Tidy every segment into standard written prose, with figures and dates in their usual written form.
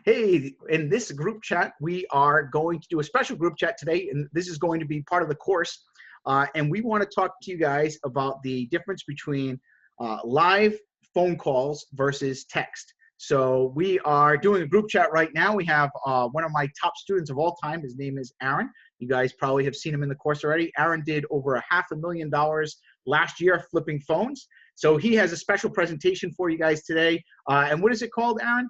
Hey, in this group chat, we are going to do a special group chat today, and this is going to be part of the course. And we want to talk to you guys about the difference between live phone calls versus text. So we are doing a group chat right now. We have one of my top students of all time. His name is Aaron. You guys probably have seen him in the course already. Aaron did over $500,000 last year flipping phones. So he has a special presentation for you guys today. And what is it called, Aaron?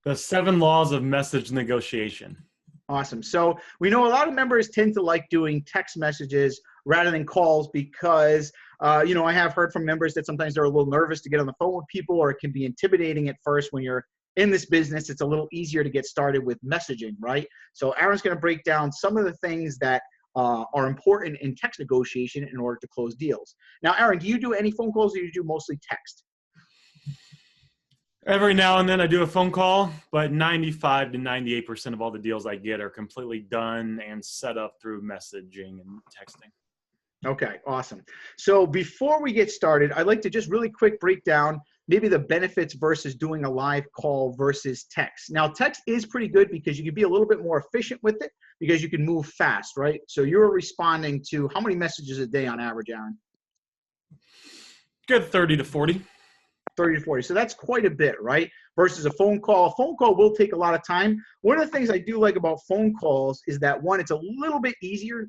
The 7 laws of message negotiation. Awesome. So we know a lot of members tend to like doing text messages rather than calls because, I have heard from members that sometimes they're a little nervous to get on the phone with people, or it can be intimidating at first when you're in this business. It's a little easier to get started with messaging, right? So Aaron's going to break down some of the things that are important in text negotiation in order to close deals. Now, Aaron, do you do any phone calls, or do you do mostly text? Every now and then I do a phone call, but 95 to 98% of all the deals I get are completely done and set up through messaging and texting. Okay, awesome. So before we get started, I'd like to just really quick break down maybe the benefits versus doing a live call versus text. Now, text is pretty good because you can be a little bit more efficient with it because you can move fast, right? So you're responding to how many messages a day on average, Aaron? Good 30 to 40. 30 to 40. So that's quite a bit, right? Versus a phone call. A phone call will take a lot of time. One of the things I do like about phone calls is that, one, it's a little bit easier.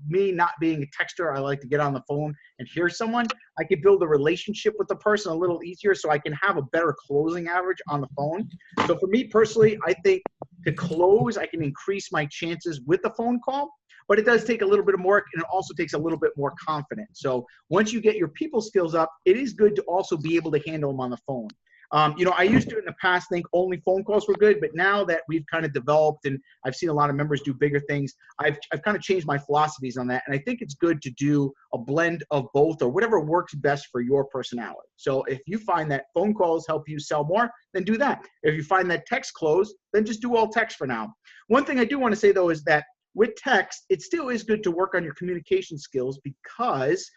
Me not being a texter, I like to get on the phone and hear someone. I can build a relationship with the person a little easier so I can have a better closing average on the phone. So for me personally, I think to close, I can increase my chances with the phone call. But it does take a little bit of work, and it also takes a little bit more confidence. So once you get your people skills up, it is good to also be able to handle them on the phone. I used to in the past think only phone calls were good, but now that we've kind of developed and I've seen a lot of members do bigger things, I've kind of changed my philosophies on that. And I think it's good to do a blend of both, or whatever works best for your personality. So if you find that phone calls help you sell more, then do that. If you find that text close, then just do all text for now. One thing I do want to say though is that with text, it still is good to work on your communication skills, because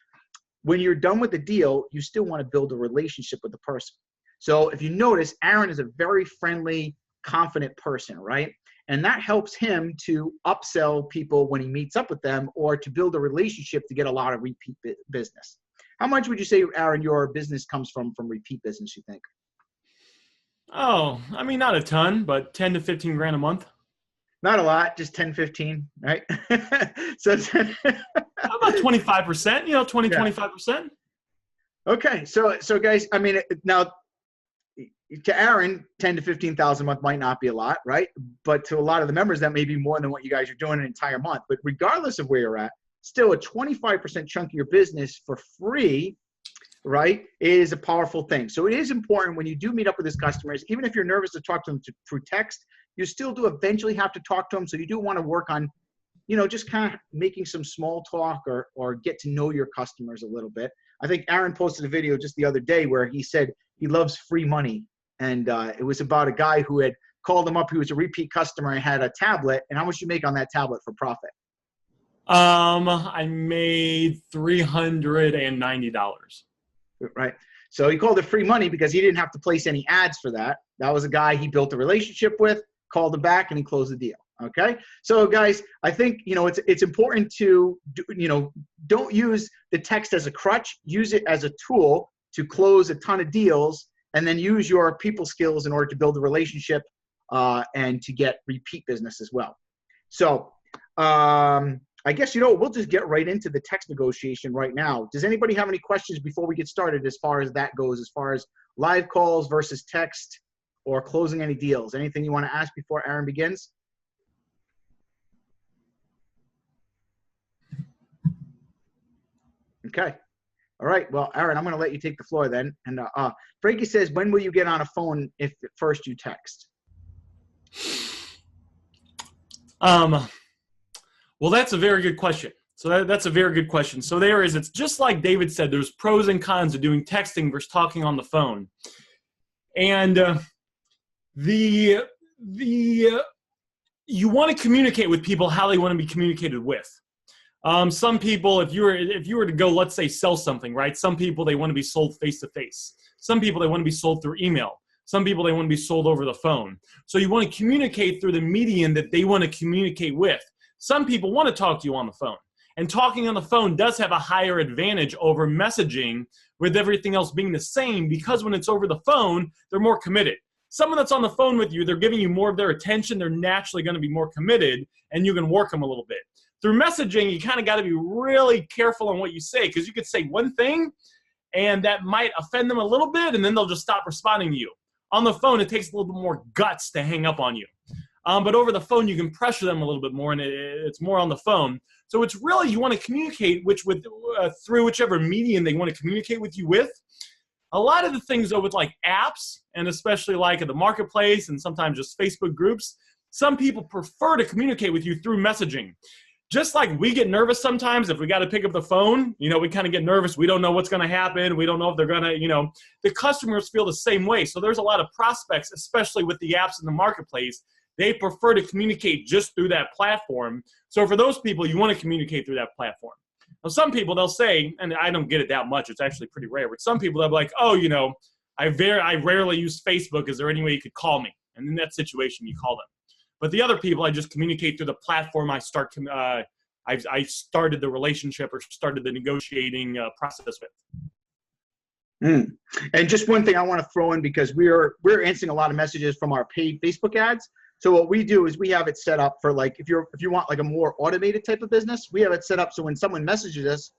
when you're done with the deal, you still want to build a relationship with the person. So if you notice, Aaron is a very friendly, confident person, right? And that helps him to upsell people when he meets up with them, or to build a relationship to get a lot of repeat business. How much would you say, Aaron, your business comes from repeat business, you think? Oh, I mean, not a ton, but 10 to 15 grand a month. Not a lot, just 10, 15, right? So about 25%, 20, yeah. 25%. Okay. So guys, I mean, now to Aaron, 10 to 15,000 a month might not be a lot, right? But to a lot of the members, that may be more than what you guys are doing an entire month. But regardless of where you're at, still a 25% chunk of your business for free, right, is a powerful thing. So it is important when you do meet up with these customers, even if you're nervous to talk to them through text, you still do eventually have to talk to them. So you do want to work on, just kind of making some small talk, or get to know your customers a little bit. I think Aaron posted a video just the other day where he said he loves free money. And it was about a guy who had called him up, who was a repeat customer and had a tablet. And how much you make on that tablet for profit? I made $390. Right. So he called it free money because he didn't have to place any ads for that. That was a guy he built a relationship with, called him back, and he closed the deal. Okay. So guys, I think, it's important to, don't use the text as a crutch. Use it as a tool to close a ton of deals, and then use your people skills in order to build a relationship and to get repeat business as well. So I guess, we'll just get right into the text negotiation right now. Does anybody have any questions before we get started as far as that goes, as far as live calls versus text, or closing any deals? Anything you want to ask before Aaron begins? Okay. All right. Well, Aaron, I'm going to let you take the floor then. And Frankie says, when will you get on a phone if at first you text? Well, that's a very good question. So that's a very good question. So it's just like David said, there's pros and cons of doing texting versus talking on the phone. And you want to communicate with people how they want to be communicated with. Some people, if you were to go, let's say, sell something, right? Some people, they want to be sold face to face. Some people, they want to be sold through email. Some people, they want to be sold over the phone. So you want to communicate through the medium that they want to communicate with. Some people want to talk to you on the phone. And talking on the phone does have a higher advantage over messaging, with everything else being the same, because when it's over the phone, they're more committed. Someone that's on the phone with you, they're giving you more of their attention. They're naturally going to be more committed, and you can work them a little bit. Through messaging, you kind of got to be really careful on what you say, because you could say one thing, and that might offend them a little bit, and then they'll just stop responding to you. On the phone, it takes a little bit more guts to hang up on you. But over the phone, you can pressure them a little bit more, and it's more on the phone. So it's really, you want to communicate through whichever medium they want to communicate with you with. A lot of the things, though, with like apps, and especially like at the marketplace and sometimes just Facebook groups, some people prefer to communicate with you through messaging. Just like we get nervous sometimes if we got to pick up the phone, we kind of get nervous. We don't know what's going to happen. We don't know if they're going to, the customers feel the same way. So there's a lot of prospects, especially with the apps in the marketplace. They prefer to communicate just through that platform. So for those people, you want to communicate through that platform. Now, some people, they'll say, and I don't get it that much, it's actually pretty rare, but some people, they'll be like, oh, I rarely use Facebook. Is there any way you could call me? And in that situation, you call them. But the other people, I just communicate through the platform I started the relationship or started the negotiating process with. And just one thing I want to throw in, because we're answering a lot of messages from our paid Facebook ads. So what we do is we have it set up for, like, if you want like a more automated type of business, we have it set up so when someone messages us,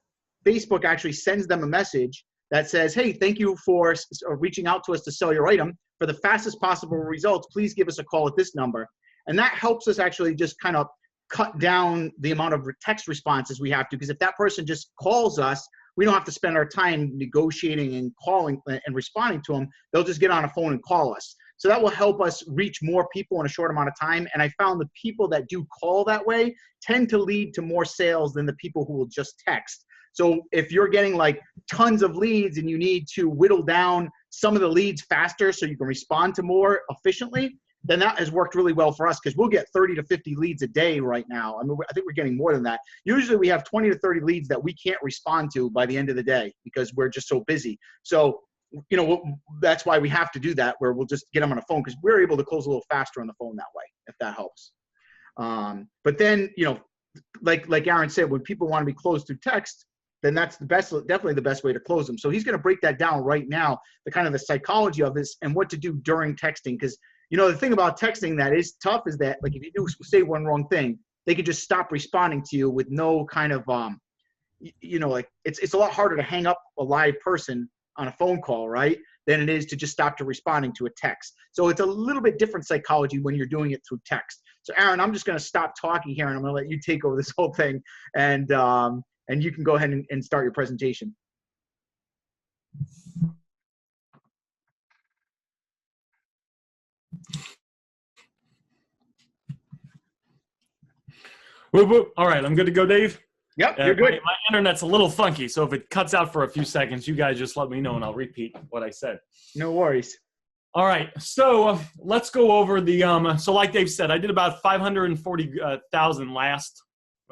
Facebook actually sends them a message that says, hey, thank you for reaching out to us to sell your item. For the fastest possible results, please give us a call at this number. And that helps us actually just kind of cut down the amount of text responses we have to, because if that person just calls us, we don't have to spend our time negotiating and calling and responding to them. They'll just get on a phone and call us. So that will help us reach more people in a short amount of time. And I found the people that do call that way tend to lead to more sales than the people who will just text. So if you're getting like tons of leads and you need to whittle down some of the leads faster so you can respond to more efficiently, then that has worked really well for us, because we'll get 30 to 50 leads a day right now. I mean, I think we're getting more than that. Usually we have 20 to 30 leads that we can't respond to by the end of the day because we're just so busy. So, that's why we have to do that, where we'll just get them on a phone, because we're able to close a little faster on the phone that way, if that helps. But then, like Aaron said, when people want to be closed through text, then that's definitely the best way to close them. So he's going to break that down right now, the psychology of this and what to do during texting. Because the thing about texting that is tough is that, like, if you do say one wrong thing, they could just stop responding to you with no kind of, it's a lot harder to hang up a live person on a phone call, right, than it is to just stop responding to a text. So it's a little bit different psychology when you're doing it through text. So Aaron, I'm just going to stop talking here, and I'm going to let you take over this whole thing, and you can go ahead and start your presentation. Whoop, whoop. All right, I'm good to go, Dave? Yep, you're good. My internet's a little funky, so if it cuts out for a few seconds, you guys just let me know, and I'll repeat what I said. No worries. All right, so let's go over the so like Dave said, I did about 540,000 last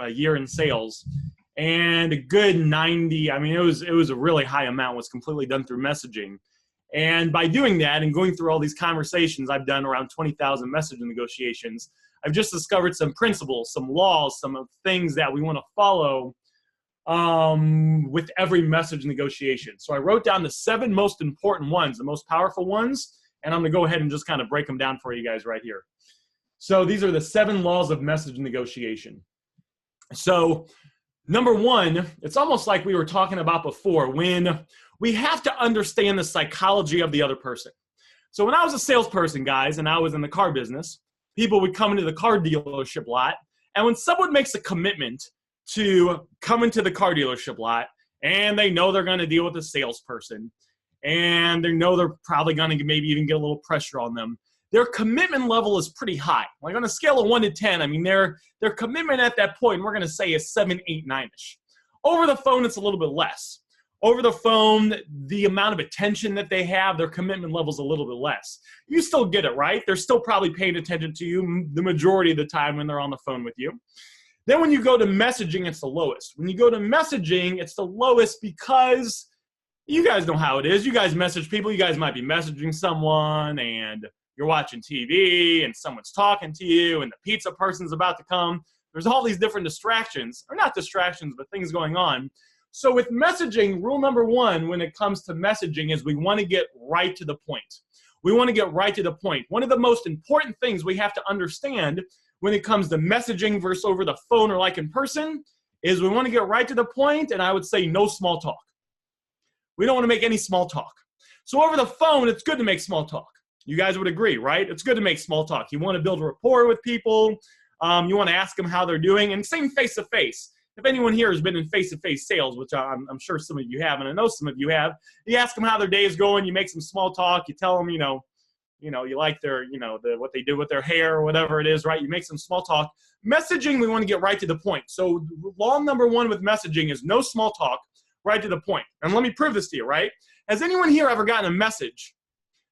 year in sales, and a good 90, I mean, it was a really high amount, was completely done through messaging. And by doing that and going through all these conversations, I've done around 20,000 message negotiations. I've just discovered some principles, some laws, some things that we want to follow with every message negotiation. So I wrote down the 7 most important ones, the most powerful ones, and I'm going to go ahead and just kind of break them down for you guys right here. So these are the 7 laws of message negotiation. So number 1, it's almost like we were talking about before, when we have to understand the psychology of the other person. So when I was a salesperson, guys, and I was in the car business, people would come into the car dealership lot, and when someone makes a commitment to come into the car dealership lot, and they know they're going to deal with a salesperson, and they know they're probably going to maybe even get a little pressure on them, their commitment level is pretty high. Like on a scale of 1 to 10, I mean, their commitment at that point, we're going to say is 7, 8, 9-ish. Over the phone, it's a little bit less. Over the phone, the amount of attention that they have, their commitment level is a little bit less. You still get it, right? They're still probably paying attention to you the majority of the time when they're on the phone with you. Then when you go to messaging, it's the lowest. When you go to messaging, it's the lowest because You guys know how it is. You guys message people. You guys might be messaging someone and you're watching TV and someone's talking to you and the pizza person's about to come. There's all these different distractions, or not distractions, but things going on. So with messaging, rule number one when it comes to messaging is we want to get right to the point. We want to get right to the point. One of the most important things we have to understand when it comes to messaging versus over the phone or like in person is we want to get right to the point, and I would say no small talk. We don't want to make any small talk. So over the phone, it's good to make small talk. You guys would agree, right? It's good to make small talk. You want to build a rapport with people. You want to ask them how they're doing, and same face-to-face. If anyone here has been in face-to-face sales, which I'm sure some of you have, and I know some of you have, you ask them how their day is going. You make some small talk. You tell them, you like their, what they did with their hair or whatever it is, right? You make some small talk. Messaging, we want to get right to the point. So law number one with messaging is no small talk, right to the point. And let me prove this to you, right? Has anyone here ever gotten a message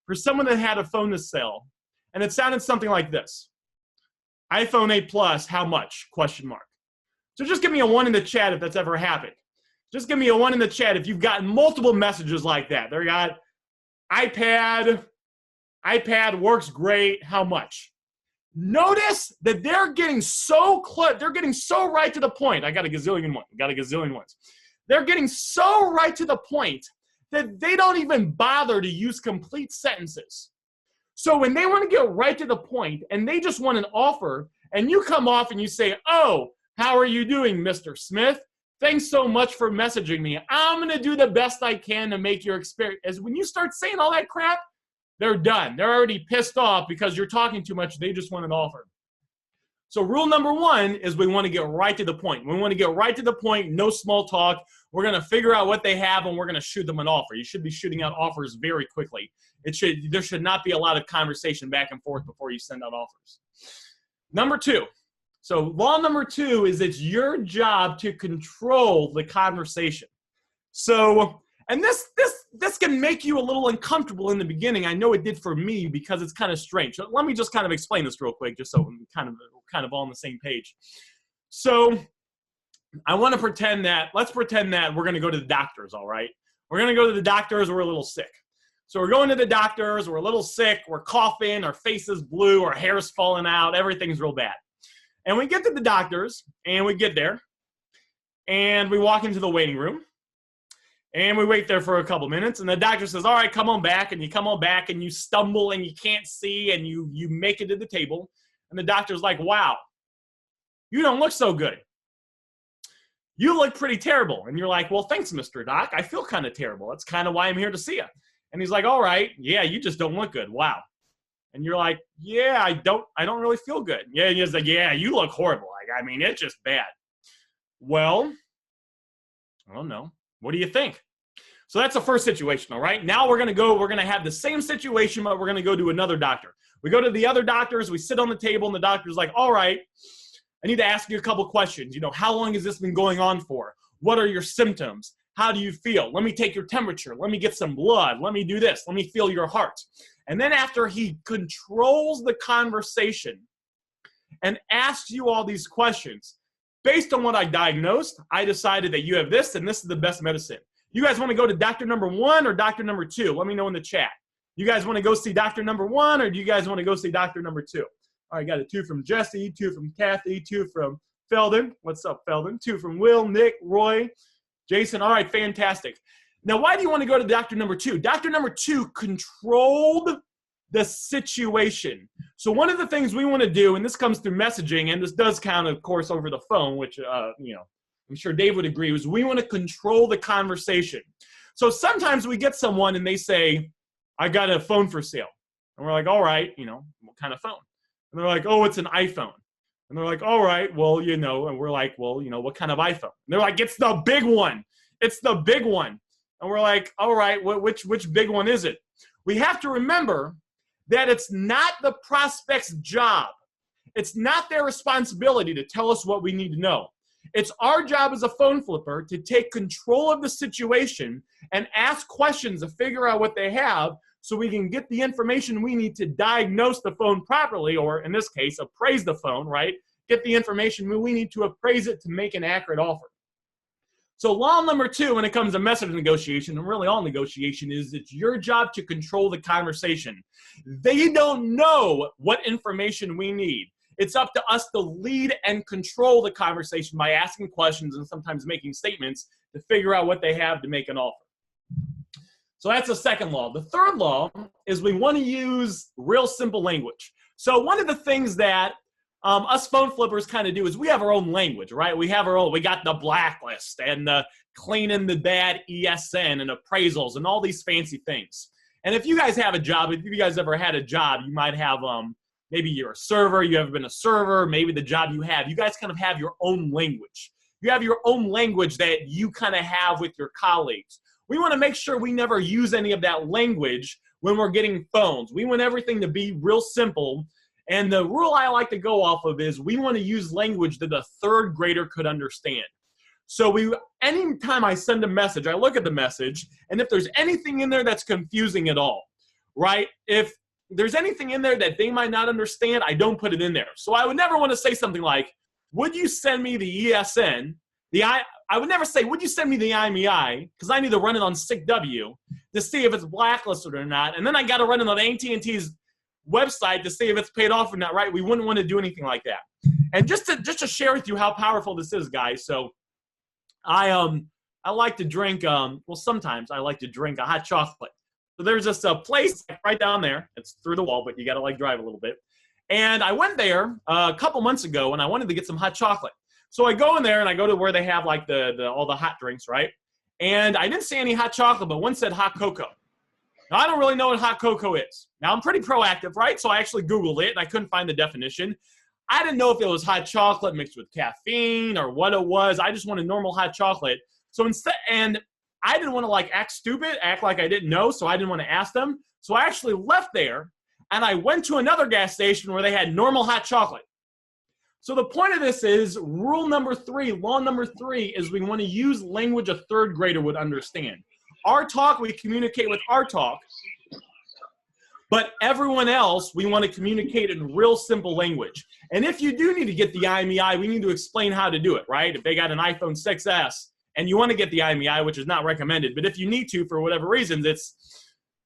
for someone that had a phone to sell, and it sounded something like this? iPhone 8 Plus, how much? Question mark. So just give me a 1 in the chat if that's ever happened. Just give me a 1 in the chat if you've gotten multiple messages like that. They got iPad works great, how much? Notice that they're getting so close, they're getting so right to the point. I got a gazillion ones. They're getting so right to the point that they don't even bother to use complete sentences. So when they want to get right to the point and they just want an offer, and you come off and you say, oh, how are you doing, Mr. Smith? Thanks so much for messaging me. I'm going to do the best I can to make your experience. As when you start saying all that crap, they're done. They're already pissed off because you're talking too much. They just want an offer. So rule number one is we want to get right to the point. We want to get right to the point, no small talk. We're going to figure out what they have, and we're going to shoot them an offer. You should be shooting out offers very quickly. There should not be a lot of conversation back and forth before you send out offers. Number two. So law number two is it's your job to control the conversation. So, and this can make you a little uncomfortable in the beginning. I know it did for me because it's kind of strange. So let me just kind of explain this real quick, just so we're kind of all on the same page. So I want to let's pretend that we're going to go to the doctors, all right? We're going to go to the doctors, we're a little sick. So we're going to the doctors, we're a little sick, we're coughing, our face is blue, our hair's falling out, everything's real bad. And we get to the doctors, and we get there, and we walk into the waiting room, and we wait there for a couple minutes, and the doctor says, all right, come on back, and you come on back, and you stumble, and you can't see, and you make it to the table, and the doctor's like, wow, you don't look so good. You look pretty terrible. And you're like, well, thanks, Mr. Doc. I feel kind of terrible. That's kind of why I'm here to see you. And he's like, all right, yeah, you just don't look good. Wow. And you're like, yeah, I don't really feel good. Yeah, and he's like, yeah, you look horrible. Like, I mean, it's just bad. Well, I don't know. What do you think? So that's the first situation, all right? Now we're going to have the same situation, but we're going to go to another doctor. We go to the other doctors, we sit on the table, and the doctor's like, all right, I need to ask you a couple questions. How long has this been going on for? What are your symptoms? How do you feel? Let me take your temperature. Let me get some blood. Let me do this. Let me feel your heart. And then after he controls the conversation and asks you all these questions, based on what I diagnosed, I decided that you have this, and this is the best medicine. You guys want to go to doctor number 1 or doctor number 2? Let me know in the chat. You guys want to go see doctor number 1, or do you guys want to go see doctor number 2? All right, got a 2 from Jesse, 2 from Kathy, 2 from Feldon. What's up, Feldon? 2 from Will, Nick, Roy, Jason. All right, fantastic. Now, why do you want to go to doctor number 2? Doctor number 2 controlled the situation. So one of the things we want to do, and this comes through messaging, and this does count, of course, over the phone, which, I'm sure Dave would agree, is we want to control the conversation. So sometimes we get someone and they say, I got a phone for sale. And we're like, all right, what kind of phone? And they're like, oh, it's an iPhone. And they're like, all right, well, and we're like, well, what kind of iPhone? And they're like, it's the big one. It's the big one. And we're like, all right, which big one is it? We have to remember that it's not the prospect's job. It's not their responsibility to tell us what we need to know. It's our job as a phone flipper to take control of the situation and ask questions to figure out what they have so we can get the information we need to diagnose the phone properly, or in this case, appraise the phone, right? Get the information we need to appraise it to make an accurate offer. So law number 2 when it comes to message negotiation, and really all negotiation, is it's your job to control the conversation. They don't know what information we need. It's up to us to lead and control the conversation by asking questions and sometimes making statements to figure out what they have to make an offer. So that's the second law. The third law is we want to use real simple language. So one of the things that us phone flippers kind of do is we have our own language, right? We have our own, we got the blacklist and the cleaning the bad ESN and appraisals and all these fancy things. And if you guys have a job, if you guys ever had a job, you might have, maybe you're a server, you ever been a server, maybe the job you guys kind of have your own language. You have your own language that you kind of have with your colleagues. We want to make sure we never use any of that language when we're getting phones. We want everything to be real simple. And the rule I like to go off of is we want to use language that a third grader could understand. So anytime I send a message, I look at the message, and if there's anything in there that's confusing at all, right? If there's anything in there that they might not understand, I don't put it in there. So I would never want to say something like, would you send me the ESN? I would never say, would you send me the IMEI? Because I need to run it on SICW to see if it's blacklisted or not. And then I got to run it on AT&T's website to see if it's paid off or not, right? We wouldn't want to do anything like that. And just to share with you how powerful this is, guys. So I like to drink, well, sometimes I like to drink a hot chocolate. So there's this place right down there. It's through the wall, but you got to like drive a little bit. And I went there a couple months ago and I wanted to get some hot chocolate. So I go in there and I go to where they have like all the hot drinks, right? And I didn't see any hot chocolate, but one said hot cocoa. Now, I don't really know what hot cocoa is. Now, I'm pretty proactive, right? So I actually Googled it, and I couldn't find the definition. I didn't know if it was hot chocolate mixed with caffeine or what it was. I just wanted normal hot chocolate. So instead, and I didn't want to like act stupid, act like I didn't know, so I didn't want to ask them. So I actually left there, and I went to another gas station where they had normal hot chocolate. So the point of this is rule number 3, law number 3 is we want to use language a third grader would understand. Our talk, we communicate with our talk, but everyone else, we want to communicate in real simple language. And if you do need to get the IMEI, we need to explain how to do it, right? If they got an iPhone 6S and you want to get the IMEI, which is not recommended, but if you need to for whatever reasons, it's,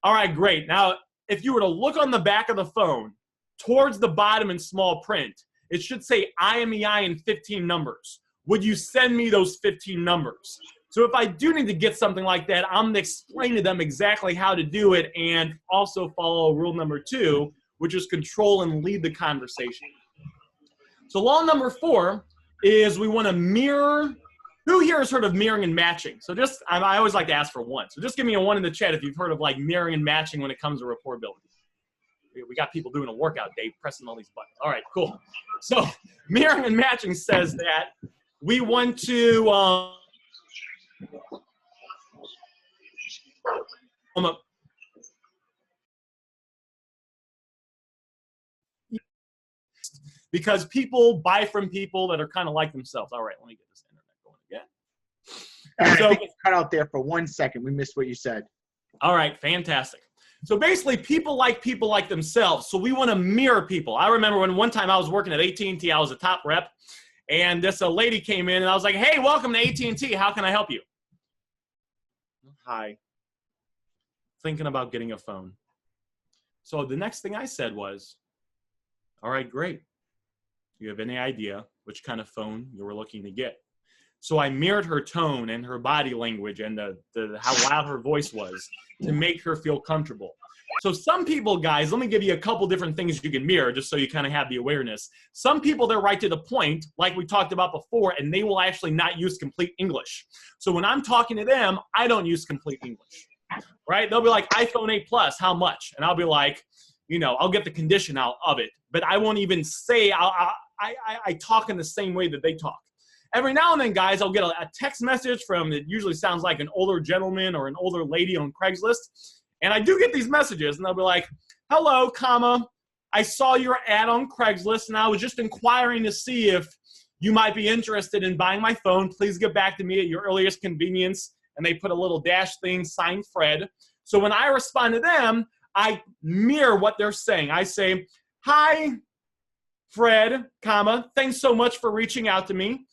all right, great. Now, if you were to look on the back of the phone towards the bottom in small print, it should say IMEI in 15 numbers. Would you send me those 15 numbers? So if I do need to get something like that, I'm going to explain to them exactly how to do it and also follow rule number 2, which is control and lead the conversation. So law number 4 is we want to mirror. Who here has heard of mirroring and matching? So I always like to ask for 1. So just give me a 1 in the chat if you've heard of like mirroring and matching when it comes to rapport building. We got people doing a workout, Dave, pressing all these buttons. All right, cool. So mirroring and matching says that we want to because people buy from people that are kind of like themselves. All right, let me get this internet going again. So I think it's cut out there for 1 second. We missed what you said. All right, fantastic. So basically, people like themselves. So we want to mirror people. I remember when one time I was working at AT&T, I was a top rep, and this lady came in, and I was like, hey, welcome to AT&T. How can I help you? Hi. Thinking about getting a phone. So the next thing I said was, all right, great. Do you have any idea which kind of phone you were looking to get? So I mirrored her tone and her body language and how loud her voice was to make her feel comfortable. So some people, guys, let me give you a couple different things you can mirror just so you kind of have the awareness. Some people, they're right to the point, like we talked about before, and they will actually not use complete English. So when I'm talking to them, I don't use complete English, right? They'll be like, iPhone 8 Plus, how much? And I'll be like, you know, I'll get the condition out of it, but I won't even say, I talk in the same way that they talk. Every now and then, guys, I'll get a text message from, it usually sounds like an older gentleman or an older lady on Craigslist. And I do get these messages, and they'll be like, hello, comma, I saw your ad on Craigslist, and I was just inquiring to see if you might be interested in buying my phone. Please get back to me at your earliest convenience. And they put a little dash thing, signed Fred. So when I respond to them, I mirror what they're saying. I say, hi, Fred, comma, thanks so much for reaching out to me.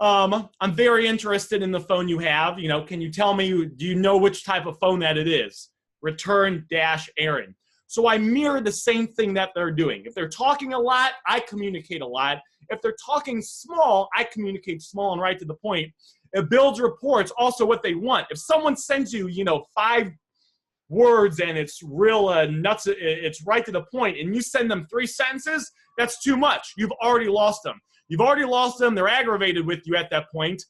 I'm very interested in the phone you have. You know, can you tell me, do you know which type of phone that it is? Return dash Aaron. So I mirror the same thing that they're doing. If they're talking a lot, I communicate a lot. If they're talking small, I communicate small and right to the point. It builds rapport. It's also what they want. If someone sends you, you know, 5 words and it's real nuts, it's right to the point, and you send them 3 sentences, that's too much. You've already lost them. You've already lost them. They're aggravated with you at that point.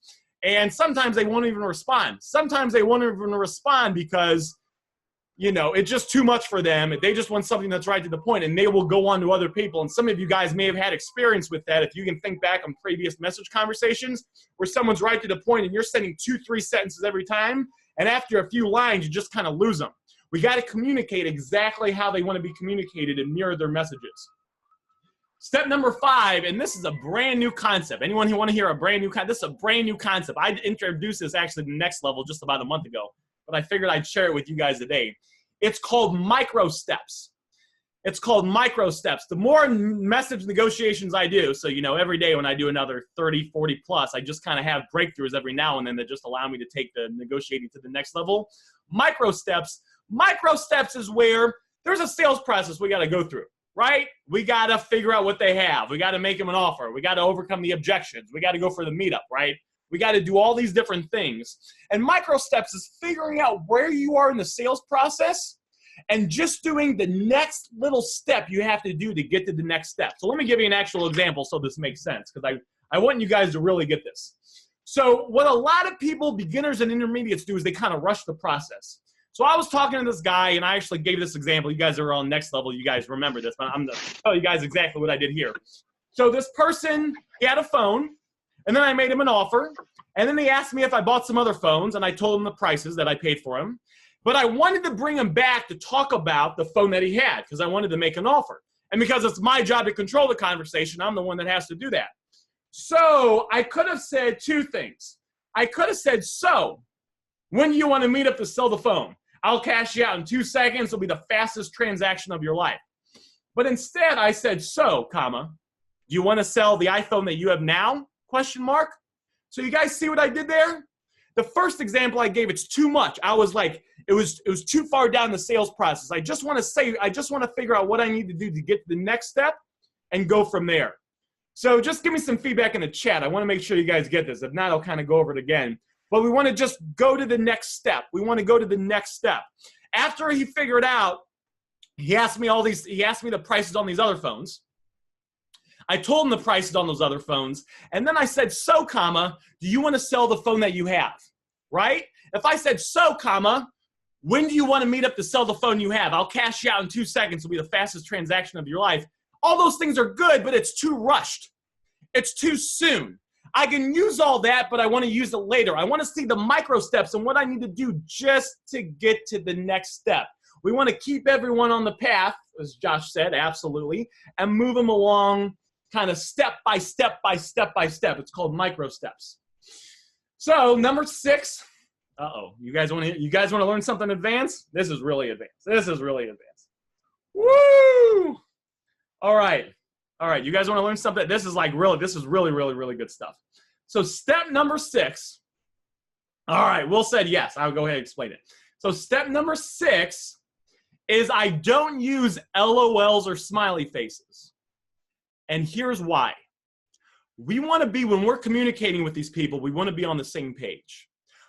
And sometimes they won't even respond. Sometimes they won't even respond because, you know, it's just too much for them. They just want something that's right to the point, and they will go on to other people. And some of you guys may have had experience with that. If you can think back on previous message conversations where someone's right to the point and you're sending 2-3 sentences every time, and after a few lines, you just kind of lose them. We got to communicate exactly how they want to be communicated and mirror their messages. Step number 5, and this is a brand new concept. Anyone who want to hear a brand new concept? This is a brand new concept. I introduced this actually to the next level just about a month ago, but I figured I'd share it with you guys today. It's called micro steps. It's called micro steps. The more message negotiations I do, so, you know, every day when I do another 30, 40 plus, I just kind of have breakthroughs every now and then that just allow me to take the negotiating to the next level. Micro steps is where there's a sales process we got to go through. Right? We got to figure out what they have. We got to make them an offer. We got to overcome the objections. We got to go for the meetup, right? We got to do all these different things. And micro steps is figuring out where you are in the sales process and just doing the next little step you have to do to get to the next step. So let me give you an actual example so this makes sense, because I want you guys to really get this. So what a lot of people, beginners and intermediates, do is they kind of rush the process. So I was talking to this guy, and I actually gave this example. You guys are on next level. You guys remember this, but I'm going to tell you guys exactly what I did here. So this person, he had a phone, and then I made him an offer, and then he asked me if I bought some other phones, and I told him the prices that I paid for him. But I wanted to bring him back to talk about the phone that he had because I wanted to make an offer. And because it's my job to control the conversation, I'm the one that has to do that. So I could have said 2 things. I could have said, so when do you want to meet up to sell the phone? I'll cash you out in 2 seconds. It'll be the fastest transaction of your life. But instead, I said, so, comma, do you want to sell the iPhone that you have now? Question mark. So you guys see what I did there? The first example I gave, it's too much. I was like, it was too far down the sales process. I just want to figure out what I need to do to get to the next step and go from there. So just give me some feedback in the chat. I want to make sure you guys get this. If not, I'll kind of go over it again. But we want to just go to the next step. We want to go to the next step. After he figured out, he asked me the prices on these other phones. I told him the prices on those other phones. And then I said, so, comma, do you want to sell the phone that you have? Right? If I said, so, comma, when do you want to meet up to sell the phone you have? I'll cash you out in 2 seconds. It'll be the fastest transaction of your life. All those things are good, but it's too rushed. It's too soon. I can use all that, but I want to use it later. I want to see the micro steps and what I need to do just to get to the next step. We want to keep everyone on the path, as Josh said, absolutely, and move them along kind of step by step by step by step. It's called micro steps. So number 6. You guys want to learn something advanced? This is really advanced. Woo! All right. You guys want to learn something? This is really good stuff. So step number 6. All right, Will said yes. I'll go ahead and explain it. So step number 6 is I don't use LOLs or smiley faces. And here's why. We want to be, when we're communicating with these people, we want to be on the same page.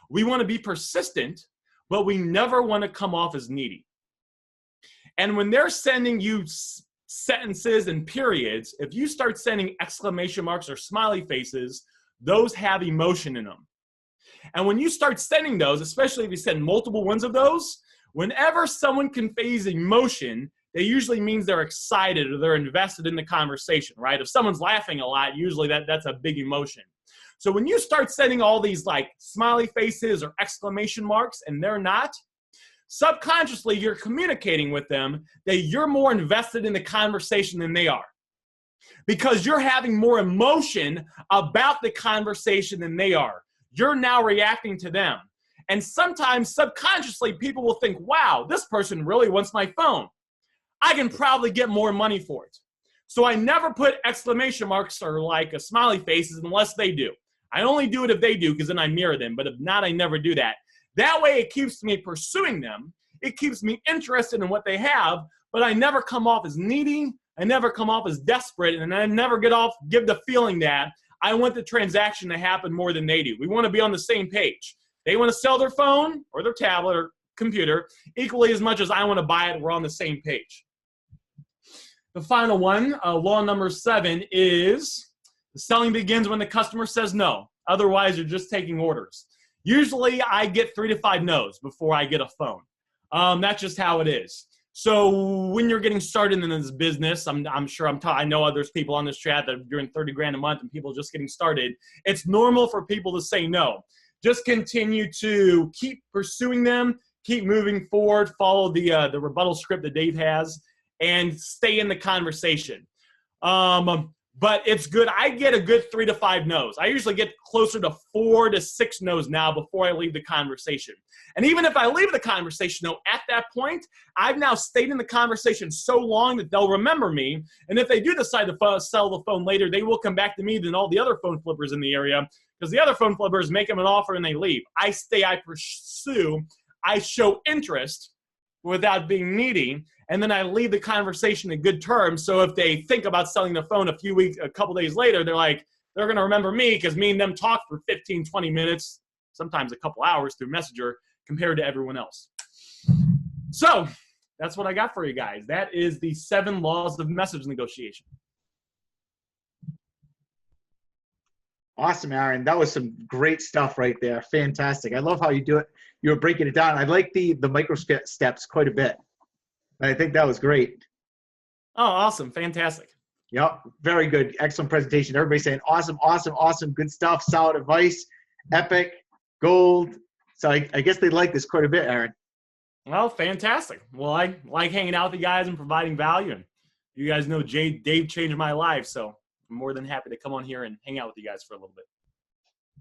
We want to be persistent, but we never want to come off as needy. And when they're sending you sentences and periods, if you start sending exclamation marks or smiley faces, those have emotion in them. And when you start sending those, especially if you send multiple ones of those, whenever someone conveys emotion, it usually means they're excited or they're invested in the conversation, right? If someone's laughing a lot, usually that's a big emotion. So when you start sending all these like smiley faces or exclamation marks and they're not, subconsciously you're communicating with them that you're more invested in the conversation than they are. Because you're having more emotion about the conversation than they are. You're now reacting to them. And sometimes subconsciously people will think, wow, this person really wants my phone. I can probably get more money for it. So I never put exclamation marks or like a smiley faces unless they do. I only do it if they do because then I mirror them. But if not, I never do that. That way it keeps me pursuing them. It keeps me interested in what they have, but I never come off as needy. I never come off as desperate, and I never give the feeling that I want the transaction to happen more than they do. We want to be on the same page. They want to sell their phone or their tablet or computer equally as much as I want to buy it. We're on the same page. The final one, law number 7, is the selling begins when the customer says no. Otherwise, you're just taking orders. Usually, I get 3 to 5 no's before I get a phone. That's just how it is. So when you're getting started in this business, I know others people on this chat that are doing 30 grand a month and people just getting started. It's normal for people to say no. Just continue to keep pursuing them, keep moving forward, follow the rebuttal script that Dave has, and stay in the conversation. But it's good. I get a good 3 to 5 no's. I usually get closer to 4 to 6 no's now before I leave the conversation. And even if I leave the conversation, though, at that point, I've now stayed in the conversation so long that they'll remember me. And if they do decide to sell the phone later, they will come back to me than all the other phone flippers in the area, because the other phone flippers make them an offer and they leave. I stay, I pursue, I show interest without being needy, and then I leave the conversation in good terms. So if they think about selling the phone a couple days later, they're going to remember me because me and them talk for 15, 20 minutes, sometimes a couple hours through Messenger compared to everyone else. So that's what I got for you guys. That is the 7 laws of message negotiation. Awesome, Aaron. That was some great stuff right there. Fantastic. I love how you do it. You're breaking it down. I like the micro steps quite a bit. I think that was great. Oh, awesome. Fantastic. Yep. Very good. Excellent presentation. Everybody's saying awesome, awesome, awesome. Good stuff. Solid advice. Epic. Gold. So I guess they like this quite a bit, Aaron. Well, fantastic. Well, I like hanging out with you guys and providing value. And you guys know Dave changed my life, so I'm more than happy to come on here and hang out with you guys for a little bit.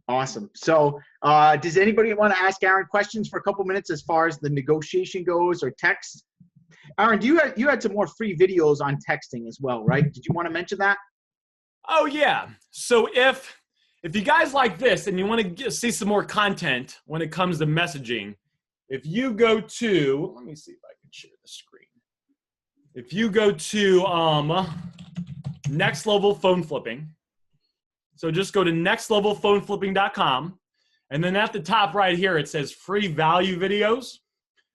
Awesome. So does anybody want to ask Aaron questions for a couple minutes as far as the negotiation goes or text? Aaron, you had some more free videos on texting as well, right? Did you want to mention that? Oh, yeah. So if you guys like this and you want to see some more content when it comes to messaging, if you go to, let me see if I can share the screen. If you go to Next Level Phone Flipping, so just go to nextlevelphoneflipping.com, and then at the top right here, it says free value videos.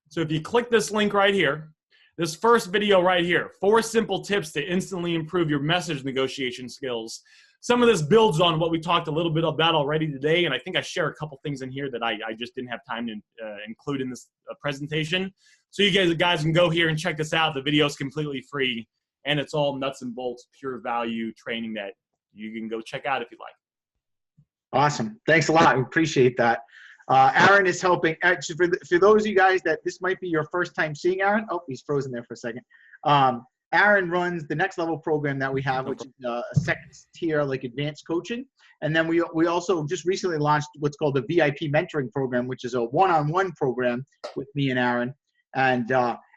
So if you click this link right here, this first video right here, 4 simple tips to instantly improve your message negotiation skills. Some of this builds on what we talked a little bit about already today, and I think I share a couple things in here that I just didn't have time to include in this presentation. So you guys can go here and check this out. The video is completely free, and it's all nuts and bolts, pure value training that you can go check out if you'd like. Awesome. Thanks a lot. We appreciate that. Aaron is helping. Actually, for those of you guys that this might be your first time seeing Aaron. Oh, he's frozen there for a second. Aaron runs the Next Level program that we have, which is a second tier, like advanced coaching. And then we also just recently launched what's called the VIP mentoring program, which is a one-on-one program with me and Aaron. And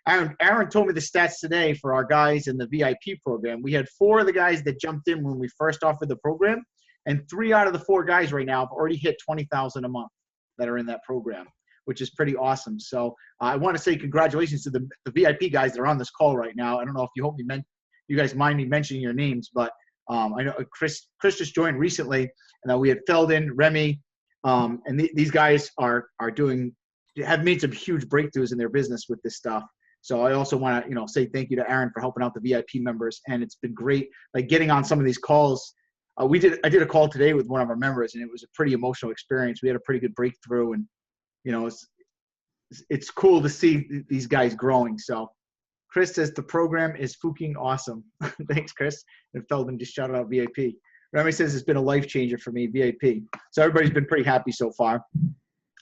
Aaron told me the stats today for our guys in the VIP program. We had 4 of the guys that jumped in when we first offered the program, and 3 out of the 4 guys right now have already hit $20,000 a month that are in that program, which is pretty awesome. So I want to say congratulations to the VIP guys that are on this call right now. I don't know if you guys mind me mentioning your names, but I know Chris just joined recently, and we had Feldon, Remy, and these guys have made some huge breakthroughs in their business with this stuff. So I also want to, say thank you to Aaron for helping out the VIP members, and it's been great, like getting on some of these calls. I did a call today with one of our members, and it was a pretty emotional experience. We had a pretty good breakthrough, and it's cool to see these guys growing. So Chris says the program is fucking awesome. Thanks, Chris. And Feldman just shouted out VIP. Remy says it's been a life changer for me, VIP. So everybody's been pretty happy so far.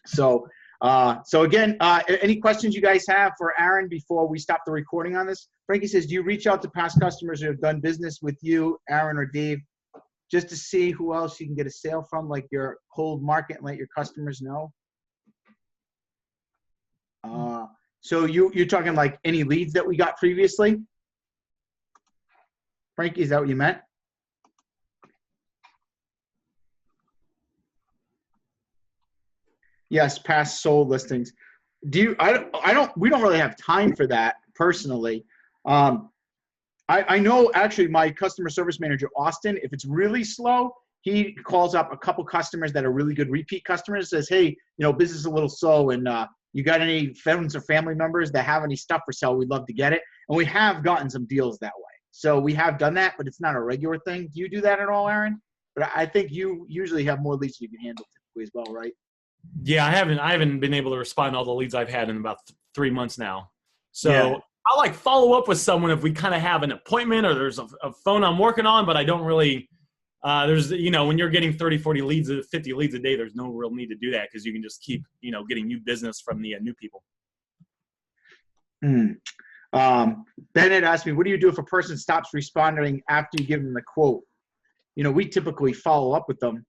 So again, any questions you guys have for Aaron before we stop the recording on this? Frankie says, do you reach out to past customers who have done business with you, Aaron or Dave, just to see who else you can get a sale from, like your cold market, and let your customers know? So you're talking like any leads that we got previously? Frankie, is that what you meant? Yes, past sold listings. We don't really have time for that personally. Um, I know actually my customer service manager, Austin, if it's really slow, he calls up a couple customers that are really good repeat customers, says, hey, business is a little slow, and you got any friends or family members that have any stuff for sale? We'd love to get it. And we have gotten some deals that way. So we have done that, but it's not a regular thing. Do you do that at all, Aaron? But I think you usually have more leads you can handle typically as well, right? Yeah, I haven't been able to respond to all the leads I've had in about 3 months now. Yeah. So I like follow up with someone if we kind of have an appointment or there's a phone I'm working on, but I don't really, there's, when you're getting 30, 40 leads, 50 leads a day, there's no real need to do that because you can just keep, getting new business from the new people. Bennett asked me, what do you do if a person stops responding after you give them the quote? We typically follow up with them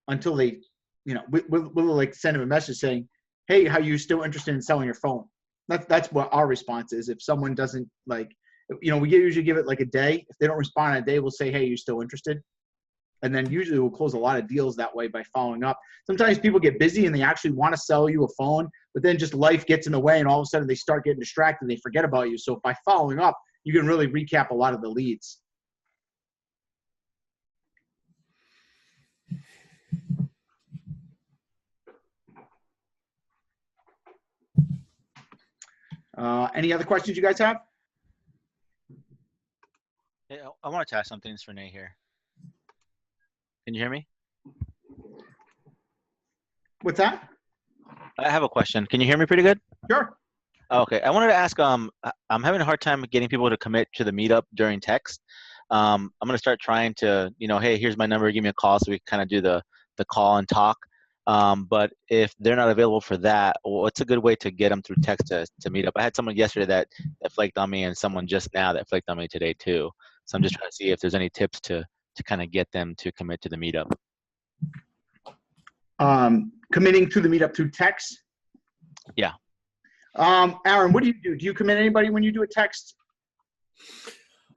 until they, we'll like send them a message saying, hey, how you still interested in selling your phone? That's what our response is. If someone doesn't we usually give it like a day. If they don't respond in a day, we'll say, hey, you still interested? And then usually we'll close a lot of deals that way by following up. Sometimes people get busy and they actually want to sell you a phone, but then just life gets in the way and all of a sudden they start getting distracted and they forget about you. So by following up, you can really recap a lot of the leads. Any other questions you guys have? Hey, I wanted to ask something. It's Renee here. Can you hear me? What's that? I have a question. Can you hear me pretty good? Sure. Okay. I wanted to ask, I'm having a hard time getting people to commit to the meetup during text. I'm going to start trying to, hey, here's my number, give me a call so we can kind of do the call and talk. But if they're not available for that, what's a good way to get them through text to meet up? I had someone yesterday that flaked on me and someone just now that flaked on me today too. So I'm just trying to see if there's any tips to kind of get them to commit to the meetup. Committing to the meetup through text? Yeah. Aaron, what do you do? Do you commit anybody when you do a text?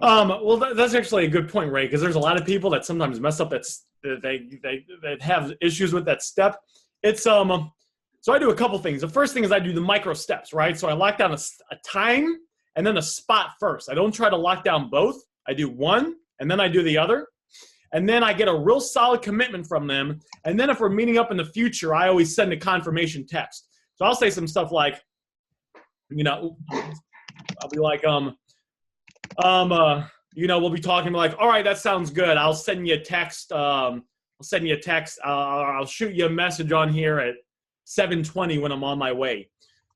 Well, that's actually a good point, Ray, because there's a lot of people that sometimes mess up that have issues with that step. It's so I do a couple things. The first thing is I do the micro steps, right? So I lock down a time and then a spot first. I don't try to lock down both. I do one and then I do the other. And then I get a real solid commitment from them. And then if we're meeting up in the future, I always send a confirmation text. So I'll say some stuff like, I'll be like, we'll be talking like, all right, that sounds good. I'll send you a text. I'll shoot you a message on here at 7:20 when I'm on my way.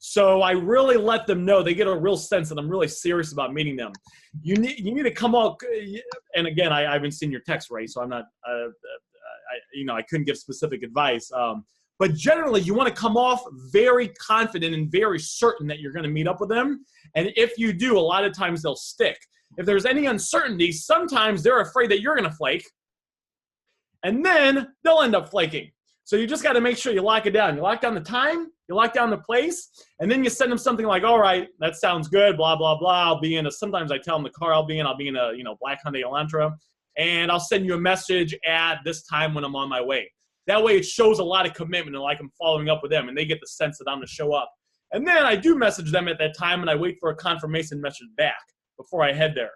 So I really let them know. They get a real sense that I'm really serious about meeting them. You need to come out. And again, I haven't seen your text, Ray, so I'm not. I couldn't give specific advice. But generally, you want to come off very confident and very certain that you're going to meet up with them. And if you do, a lot of times they'll stick. If there's any uncertainty, sometimes they're afraid that you're going to flake. And then they'll end up flaking. So you just got to make sure you lock it down. You lock down the time, you lock down the place, and then you send them something like, all right, that sounds good, blah, blah, blah. I'll be in sometimes I tell them the car I'll be in a black Hyundai Elantra, and I'll send you a message at this time when I'm on my way. That way it shows a lot of commitment and like I'm following up with them, and they get the sense that I'm going to show up. And then I do message them at that time, and I wait for a confirmation message back before I head there.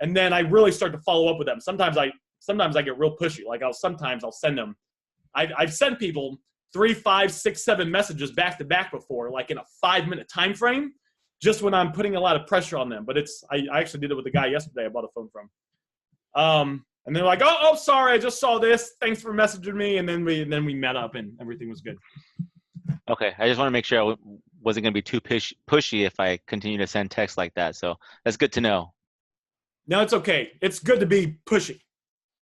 And then I really start to follow up with them. Sometimes I get real pushy. Like I'll send them. I've sent people 3, 5, 6, 7 messages back to back before, like in a 5-minute time frame, just when I'm putting a lot of pressure on them. But I actually did it with a guy yesterday I bought a phone from. And they're like, oh, sorry, I just saw this. Thanks for messaging me. And then we met up and everything was good. Okay, I just want to make sure I wasn't going to be too pushy if I continue to send text like that. So that's good to know. No, it's okay. It's good to be pushy.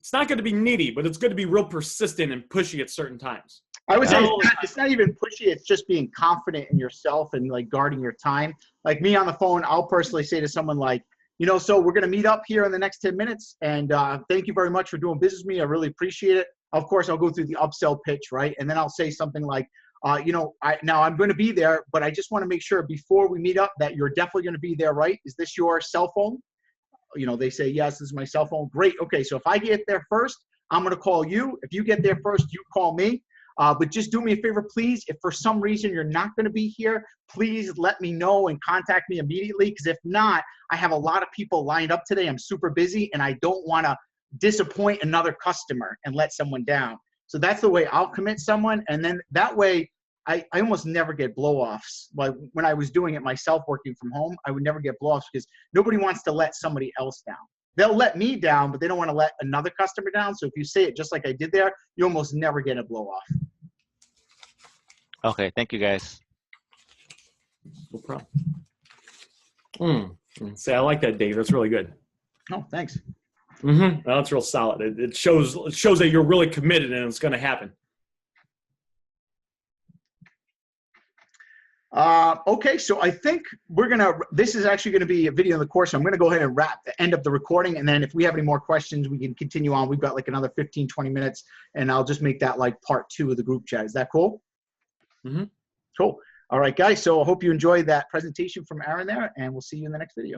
It's not good to be needy, but it's good to be real persistent and pushy at certain times. I would say it's not even pushy. It's just being confident in yourself and like guarding your time. Like me on the phone, I'll personally say to someone like, so we're going to meet up here in the next 10 minutes. And thank you very much for doing business with me. I really appreciate it. Of course, I'll go through the upsell pitch, right? And then I'll say something like, now I'm going to be there, but I just want to make sure before we meet up that you're definitely going to be there, right? Is this your cell phone? They say, yes, this is my cell phone. Great. Okay, so if I get there first, I'm going to call you. If you get there first, you call me. But just do me a favor, please. If for some reason you're not going to be here, please let me know and contact me immediately. Because if not, I have a lot of people lined up today. I'm super busy and I don't want to disappoint another customer and let someone down. So that's the way I'll commit someone. And then that way, I almost never get blow-offs. Like when I was doing it myself working from home, I would never get blow-offs because nobody wants to let somebody else down. They'll let me down, but they don't want to let another customer down. So if you say it just like I did there, you almost never get a blow-off. Okay, thank you guys. No problem. See, I like that, Dave. That's really good. Oh, thanks. Well, that's real solid. It shows that you're really committed and it's going to happen. Okay, so I think this is actually going to be a video in the course. So I'm going to go ahead and end up the recording. And then if we have any more questions, we can continue on. We've got like another 15, 20 minutes and I'll just make that like part 2 of the group chat. Is that cool? Cool. All right, guys. So I hope you enjoyed that presentation from Aaron there and we'll see you in the next video.